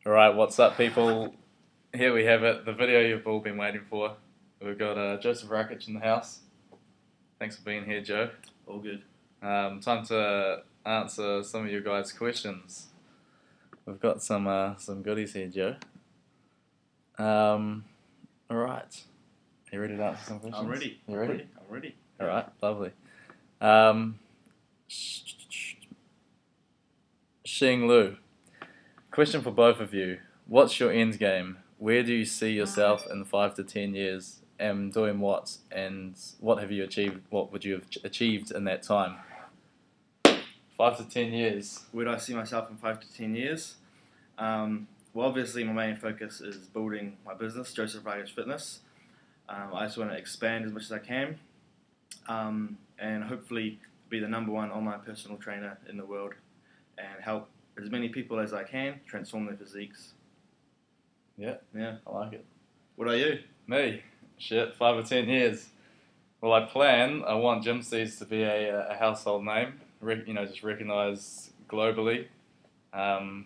Alright, what's up people? Here we have it, the video you've all been waiting for. We've got Josef Rakich in the house. Thanks for being here, Joe. All good. Time to answer some of you guys' questions. We've got some goodies here, Joe. Alright. Are you ready to answer some questions? I'm ready. You ready? I'm ready. Alright, lovely. Xing Lu. Question for both of you. What's your end game? Where do you see yourself in 5 to 10 years? And doing what? And what have you achieved? What would you have achieved in that time? 5 to 10 years. Where do I see myself in 5 to 10 years? Well, obviously my main focus is building my business, Josef Rakich Fitness. I just want to expand as much as I can, and hopefully be the #1 online personal trainer in the world and help as many people as I can transform their physiques. Yeah, I like it. What are you? Me? Shit, 5 or 10 years. Well, I want Gym Seeds to be a household name, just recognised globally. And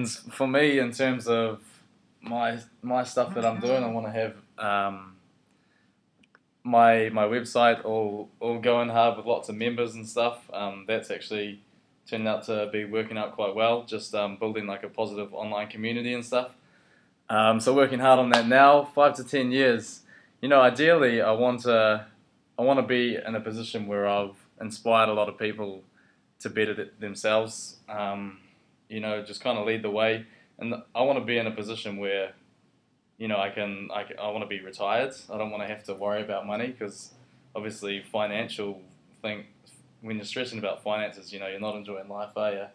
for me, in terms of my stuff that I'm doing, I want to have my website all going hard with lots of members and stuff. That's actually turned out to be working out quite well, just building like a positive online community and stuff. So working hard on that now. 5 to 10 years, ideally I want to be in a position where I've inspired a lot of people to better themselves, just kind of lead the way. And I want to be in a position where I want to be retired. I don't want to have to worry about money, because obviously when you're stressing about finances, you're not enjoying life, are you?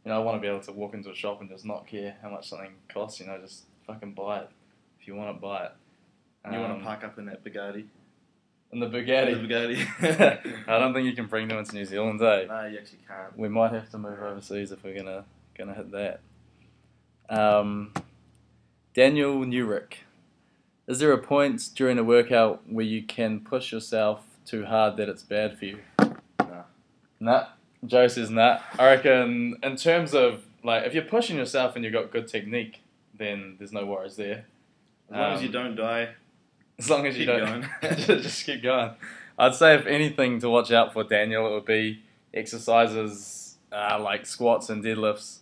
I want to be able to walk into a shop and just not care how much something costs, just fucking buy it. If you want it, buy it. You want to park up in that Bugatti? In the Bugatti? The Bugatti. I don't think you can bring them into New Zealand, eh? No, you actually can't. We might have to move overseas if we're gonna hit that. Daniel Newrick. Is there a point during a workout where you can push yourself too hard that it's bad for you? No. Nah. Joe says nah. I reckon in terms of, like, if you're pushing yourself and you've got good technique, then there's no worries there. As long as you don't die. As long as you keep don't. going. Just keep going. I'd say if anything to watch out for, Daniel, it would be exercises like squats and deadlifts.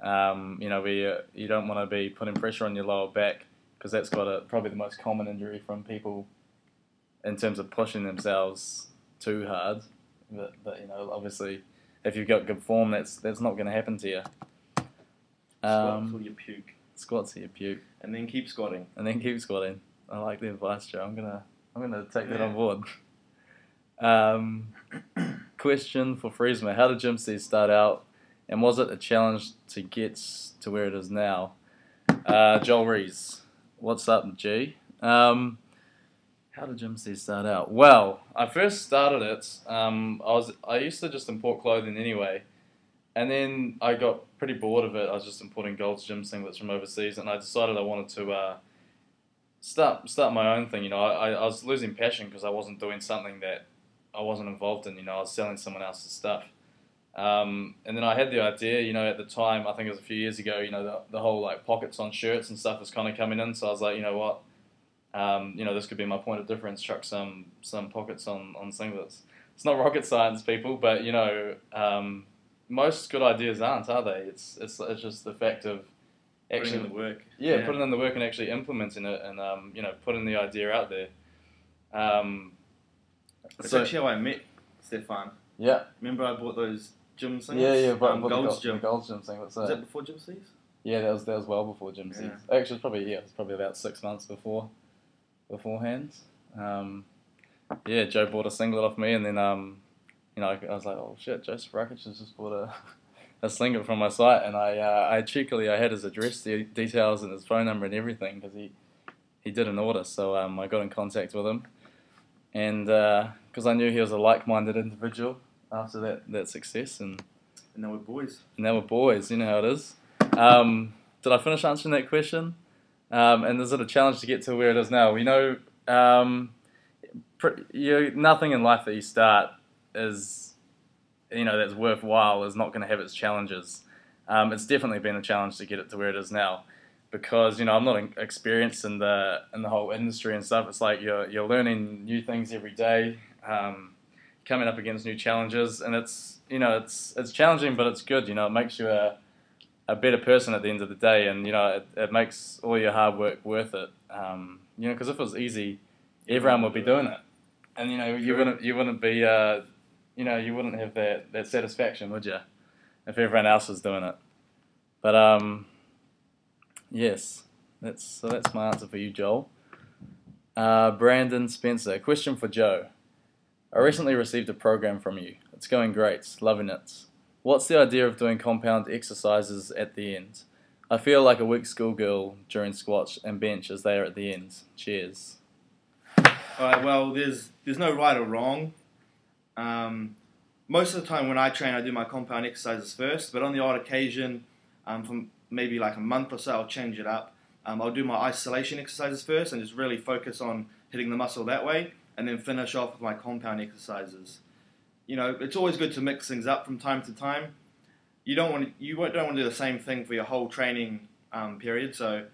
Where you don't want to be putting pressure on your lower back, because that's probably the most common injury from people in terms of pushing themselves too hard. But obviously, if you've got good form, that's not going to happen to you. Squats or you puke. Squats or you puke. And then keep squatting. I like the advice, Joe. I'm gonna take that on board. Question for Freezma: how did Gym Seeds start out, and was it a challenge to get to where it is now? Joel Rees, what's up, G? How did Gym Seeds start out? Well, I first started it. I used to just import clothing anyway, and then I got pretty bored of it. I was just importing Gold's gym singlets from overseas, and I decided I wanted to start my own thing. I was losing passion because I wasn't doing something that I wasn't involved in. I was selling someone else's stuff. And then I had the idea, at the time, I think it was a few years ago, the whole like pockets on shirts and stuff was kind of coming in. So I was like, what, this could be my point of difference, chuck some pockets on singlets. It's not rocket science, people, but most good ideas aren't, are they? It's just the fact of actually putting in the work. Yeah, putting in the work and actually implementing it, and putting the idea out there. That's actually how I met Stefan. Yeah. Remember I bought those gym singlets? Yeah, but Gold's the Gold's gym singlets. Was that before Gym Seeds? Yeah, that was well before Gym Seeds. Actually, it was probably about 6 months beforehand. Joe bought a singlet off me, and then I was like, oh shit, Josef Rakich has just bought a singlet from my site, and I cheekily had his address details and his phone number and everything, because he did an order. So I got in contact with him, and because I knew he was a like-minded individual after that success, and now we're boys. You know how it is. Did I finish answering that question? And is it a challenge to get to where it is now? Nothing in life that you start is, that's worthwhile is not going to have its challenges. it's definitely been a challenge to get it to where it is now, because I'm not experienced in the whole industry and stuff. It's like you're learning new things every day, coming up against new challenges, and it's challenging, but it's good. It makes you a better person at the end of the day, and it makes all your hard work worth it. Because if it was easy, everyone would be doing it, and you wouldn't be you wouldn't have that satisfaction, would you, if everyone else was doing it? But yes, that's my answer for you, Joel. Brandon Spencer, question for Joe. I recently received a program from you. It's going great, loving it. What's the idea of doing compound exercises at the end? I feel like a weak schoolgirl during squat and bench as they are at the end. Cheers. Alright, well, there's no right or wrong. Most of the time when I train, I do my compound exercises first, but on the odd occasion, for maybe like a month or so, I'll change it up. I'll do my isolation exercises first and just really focus on hitting the muscle that way, and then finish off with my compound exercises. It's always good to mix things up from time to time. You don't want to do the same thing for your whole training period, so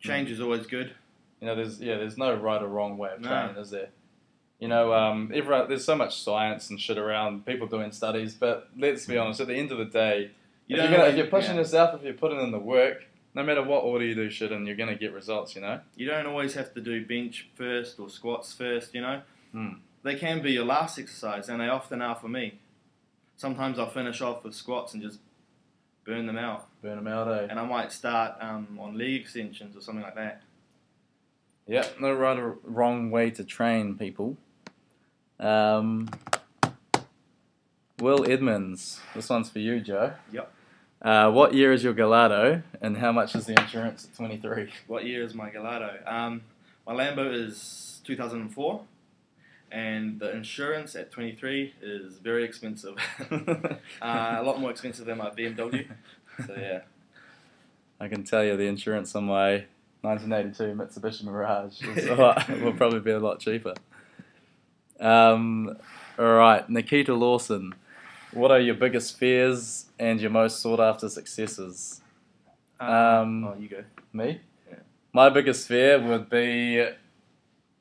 change is always good. There's no right or wrong way of training, is there? Everyone, there's so much science and shit around, people doing studies, but let's be honest, at the end of the day, if you're pushing yourself, if you're putting in the work, no matter what order you do shit in, you're going to get results, You don't always have to do bench first or squats first, They can be your last exercise, and they often are for me. Sometimes I'll finish off with squats and just burn them out. And I might start on leg extensions or something like that. Yeah, no right or wrong way to train, people. Will Edmonds, this one's for you, Joe. Yep. What year is your Gallardo, and how much is the insurance at 23? What year is my Gallardo? My Lambo is 2004. And the insurance at 23 is very expensive. A lot more expensive than my BMW. So yeah. I can tell you the insurance on my 1982 Mitsubishi Mirage will probably be a lot cheaper. Alright, Nikita Lawson. What are your biggest fears and your most sought after successes? You go. Me? Yeah. My biggest fear would be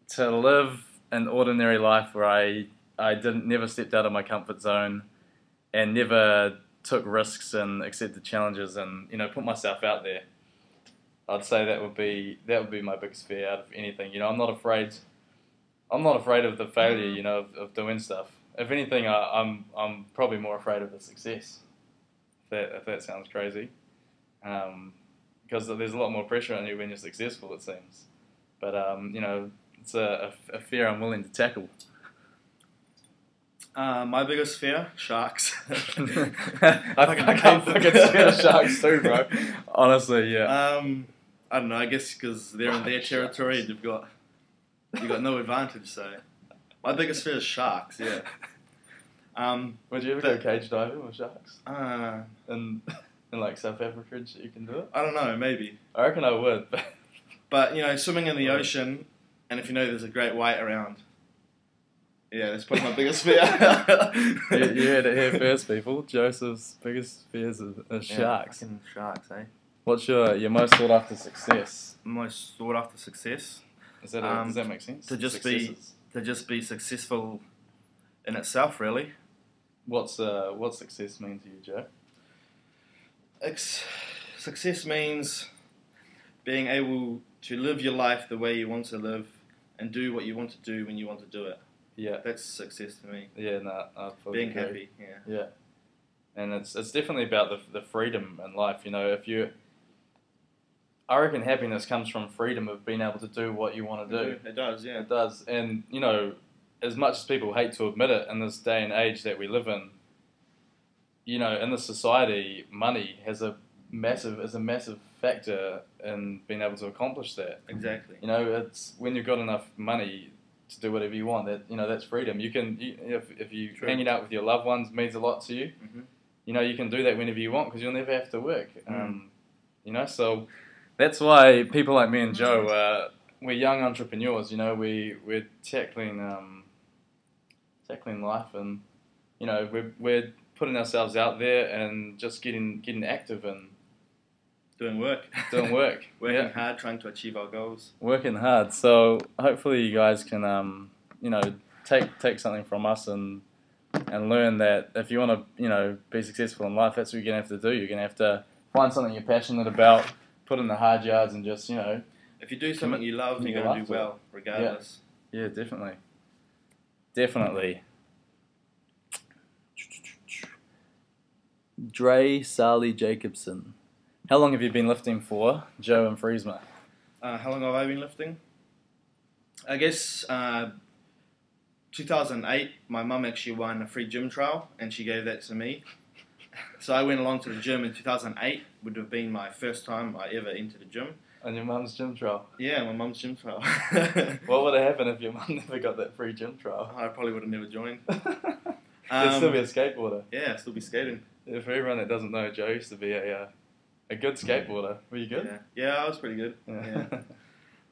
to live an ordinary life where I never stepped out of my comfort zone and never took risks and accepted challenges and put myself out there. I'd say that would be my biggest fear out of anything. I'm not afraid of the failure, of doing stuff. If anything, I'm probably more afraid of the success. If that sounds crazy, because there's a lot more pressure on you when you're successful, it seems. But it's a fear I'm willing to tackle. My biggest fear? Sharks. I can't fucking scared of sharks too, bro. Honestly, yeah. I don't know, I guess because they're in their territory and you've got no advantage, so... My biggest fear is sharks, yeah. Would you ever go cage diving with sharks? In like South Africa, you can do it? I don't know, maybe. I reckon I would. But, swimming in the ocean, and if there's a great white around. Yeah, that's probably my biggest fear. You heard it here first, people. Joseph's biggest fears are sharks. Fucking sharks, eh? What's your most sought after success? Most sought after success? Does that make sense? To just be successful in itself, really. What's success mean to you, Joe? Success means being able to live your life the way you want to live and do what you want to do when you want to do it. Yeah. That's success to me. Yeah, no, I fully agree. Happy, yeah. Yeah. And it's definitely about the freedom in life, I reckon happiness comes from freedom of being able to do what you want to do. It does, yeah. It does. And, as much as people hate to admit it in this day and age that we live in, in this society, money is a massive factor in being able to accomplish that. Exactly. It's when you've got enough money to do whatever you want, that's freedom. You can, if you hanging out with your loved ones means a lot to you, you can do that whenever you want because you'll never have to work. So that's why people like me and Joe, we're young entrepreneurs. We're tackling life, and we're putting ourselves out there and just getting active and Doing work. doing work. Working hard, trying to achieve our goals. Working hard. So hopefully you guys can take something from us and learn that if you want to be successful in life, that's what you're gonna have to do. You're gonna have to find something you're passionate about, put in the hard yards, and just if you do something you love, you're gonna do well regardless. Yeah, definitely. Dre Sally Jacobson. How long have you been lifting for, Joe and Freezma? How long have I been lifting? I guess 2008, my mum actually won a free gym trial, and she gave that to me. So I went along to the gym in 2008. Would have been my first time I ever entered a gym. On your mum's gym trial? Yeah, my mum's gym trial. What would have happened if your mum never got that free gym trial? I probably would have never joined. You'd still be a skateboarder. Yeah, I'd still be skating. Yeah, for everyone that doesn't know, Joe used to be a good skateboarder. Were you good? Yeah, I was pretty good. Yeah.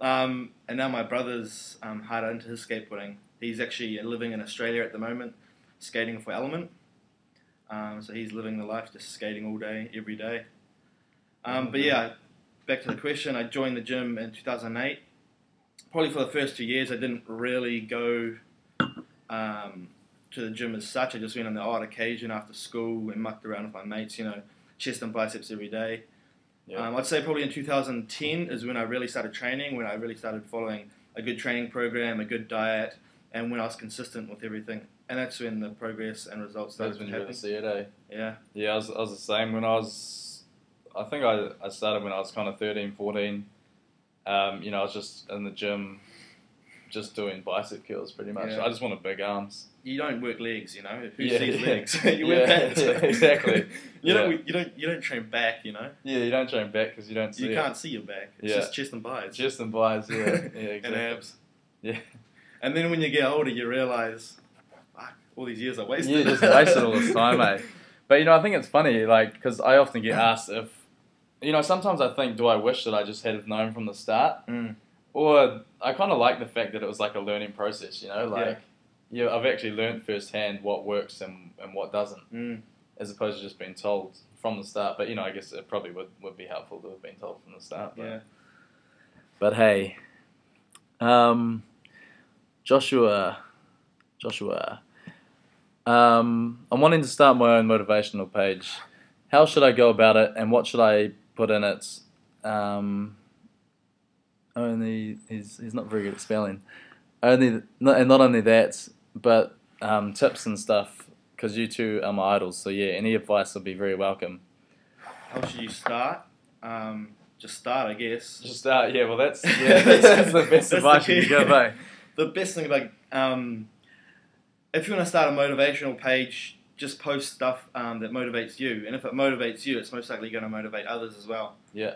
And now my brother's harder into his skateboarding. He's actually living in Australia at the moment, skating for Element. So he's living the life, just skating all day, every day. But yeah, back to the question. I joined the gym in 2008. Probably for the first 2 years, I didn't really go to the gym as such. I just went on the odd occasion after school and mucked around with my mates, chest and biceps every day. Yeah. I'd say probably in 2010 is when I really started training, when I really started following a good training program, a good diet, and when I was consistent with everything. And that's when the progress and results started to happen. That's when you really see it, eh? Yeah. Yeah, I was the same. I think I started when I was kind of 13, 14. I was just in the gym, just doing bicep curls pretty much. Yeah. I just wanted big arms. You don't work legs, Who sees legs? You work hands. Yeah, exactly. You don't train back, Yeah, you don't train back because you don't see. You can't see your back. It's just chest and biceps. Chest and biceps, yeah, exactly. And abs. Yeah. And then when you get older, you realise, fuck, all these years I wasted. Yeah, just wasted all this time, mate. But I think it's funny, because I often get asked if, sometimes I think, do I wish that I just had known from the start? Mm. Or I kind of like the fact that it was like a learning process, I've actually learned firsthand what works and what doesn't, as opposed to just being told from the start. But, I guess it probably would be helpful to have been told from the start. But hey, Joshua, I'm wanting to start my own motivational page. How should I go about it, and what should I put in it? He's not very good at spelling. Not only that, but tips and stuff, because you two are my idols. So yeah, any advice would be very welcome. How should you start? Just start, I guess. Just start. Yeah, well that's the best advice you can give. Eh? The best thing about if you want to start a motivational page, just post stuff that motivates you, and if it motivates you, it's most likely going to motivate others as well. Yeah,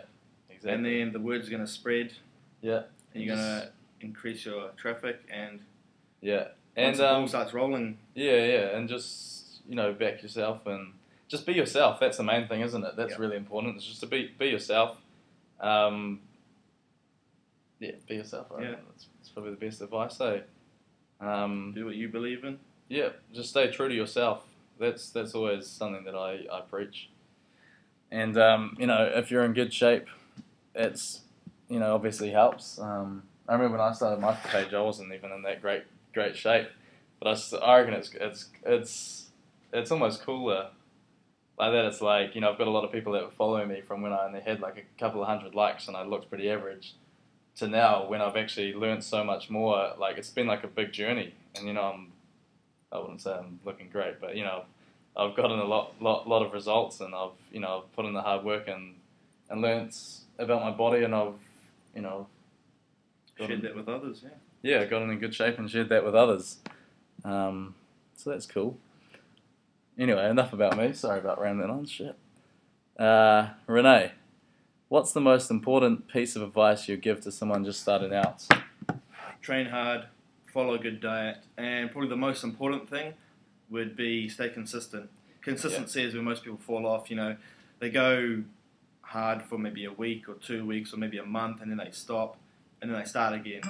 exactly. And then the word's going to spread. Yeah. And you're going to increase your traffic, and and the ball starts rolling. Yeah, and just back yourself and just be yourself. That's the main thing, isn't it? That's really important. It's just to be yourself. Be yourself. Right? Yeah, that's probably the best advice. So, do what you believe in. Yeah, just stay true to yourself. That's always something that I preach. And if you're in good shape, it's obviously helps. I remember when I started my page, I wasn't even in that great shape, but I reckon it's almost cooler like that. It's like I've got a lot of people that were following me from when I only had like a couple of hundred likes and I looked pretty average, to now when I've actually learned so much more. Like it's been like a big journey, and I wouldn't say I'm looking great, but I've gotten a lot of results, and I've put in the hard work and learnt about my body, and I've shared that with others. Yeah, gotten in good shape and shared that with others. So that's cool. Anyway, enough about me. Sorry about rambling on. Shit. Renee, what's the most important piece of advice you give to someone just starting out? Train hard, follow a good diet, and probably the most important thing would be stay consistent. Consistency is where most people fall off. They go hard for maybe a week or 2 weeks or maybe a month, and then they stop, and then they start again.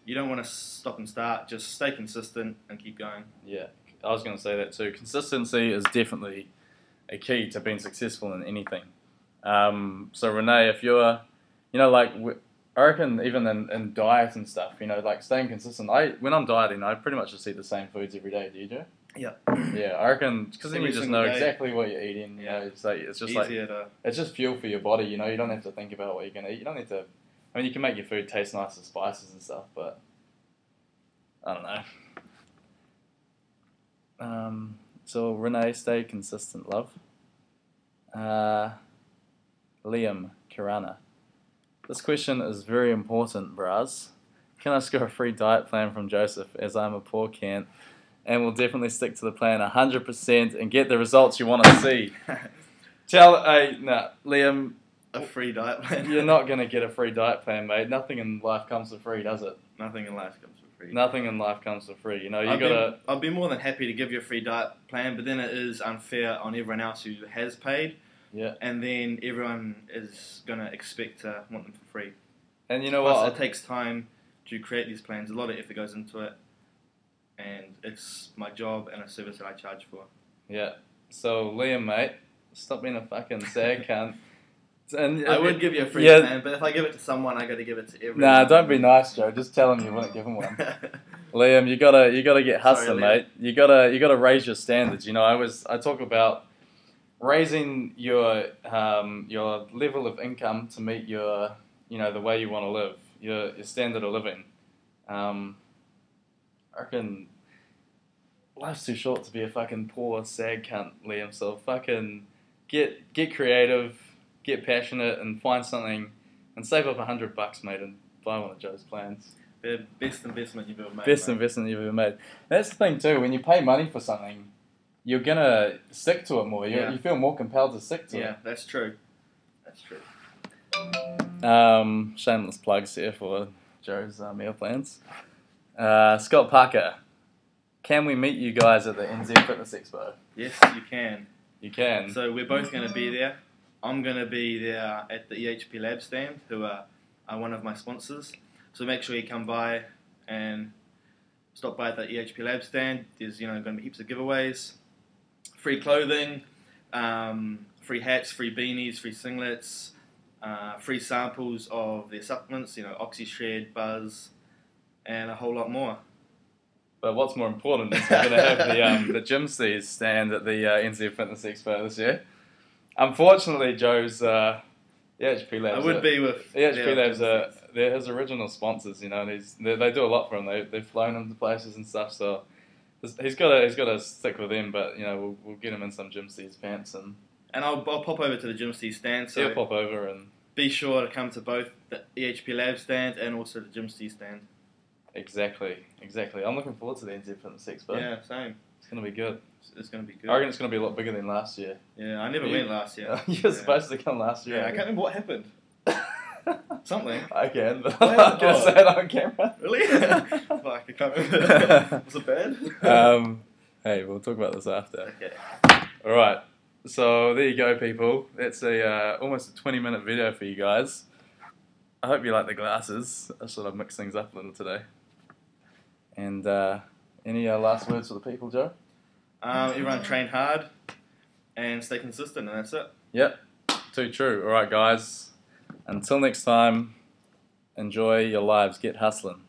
You don't want to stop and start. Just stay consistent and keep going. Yeah, I was going to say that too. Consistency is definitely a key to being successful in anything. So Renee, if you're, like, I reckon even in diet and stuff, like staying consistent. When I'm dieting, I pretty much just eat the same foods every day. Do you, Joe? Yeah. Yeah, I reckon because then you Every just single know day. exactly what you're eating. It's just Easier to... it's just fuel for your body. You don't have to think about what you're gonna eat. You don't need to. I mean, you can make your food taste nice with spices and stuff, but I don't know. So Renee, stay consistent, love. Liam Kirana. This question is very important, bras. Can I score a free diet plan from Joseph, as I'm a poor Kent, and will definitely stick to the plan 100% and get the results you want to see? Liam. A free diet plan? You're not going to get a free diet plan, mate. Nothing in life comes for free, does it? Nothing in life comes for free. Nothing in life comes for free. I'd be more than happy to give you a free diet plan, but then it is unfair on everyone else who has paid. Yeah. And then everyone is going to expect to want them for free. And you know what? It takes time to create these plans. A lot of effort goes into it. And it's my job and a service that I charge for. Yeah. So, Liam, mate, stop being a fucking sad cunt. And I would give you a free plan, but if I give it to someone, I got to give it to everyone. Nah, don't be nice, Joe. Just tell him you wouldn't give him one. Liam, you gotta get hustling, mate. You gotta raise your standards. I talk about raising your level of income to meet your the way you want to live, your standard of living. I reckon life's too short to be a fucking poor sad cunt, Liam. So fucking get creative. Get passionate and find something and save up $100, mate, and buy one of Joe's plans. The best investment you've ever made. Best investment you've ever made. That's the thing too. When you pay money for something, you're gonna stick to it more. You feel more compelled to stick to it. Yeah, that's true. That's true. Shameless plugs here for Joe's meal plans. Scott Parker, can we meet you guys at the NZ Fitness Expo? Yes, you can. You can. So we're both going to be there. I'm going to be there at the EHP Lab stand, who are one of my sponsors. So make sure you come by and stop by at the EHP Lab stand. There's going to be heaps of giveaways, free clothing, free hats, free beanies, free singlets, free samples of their supplements, OxyShred, Buzz, and a whole lot more. But what's more important is we're going to have the Gym Seas stand at the NZ Fitness Expo this year. Unfortunately, Joe's EHP Labs. I would be with EHP Labs. They're his original sponsors. They do a lot for him. They've flown him to places and stuff. So he's got to stick with them. But we'll get him in some Gym Seas pants and I'll pop over to the Gym Seas stand. So he'll pop over and be sure to come to both the EHP Lab stand and also the Gym Seas stand. Exactly. I'm looking forward to the NZ Fitness Expo. Yeah, same. It's going to be good. It's going to be good. I reckon it's going to be a lot bigger than last year. Yeah, I never went last year. You were supposed to come last year. Yeah, I can't remember what happened. Something. I can, but I'm not going to say it on camera. Really? Fuck, I can't remember. Was it bad? Hey, we'll talk about this after. Okay. Alright, so there you go, people. That's almost a 20-minute video for you guys. I hope you like the glasses. I should have mixed things up a little today. And any last words for the people, Joe? Everyone train hard and stay consistent, and that's it. Yep, too true. Alright, guys. Until next time, enjoy your lives. Get hustling.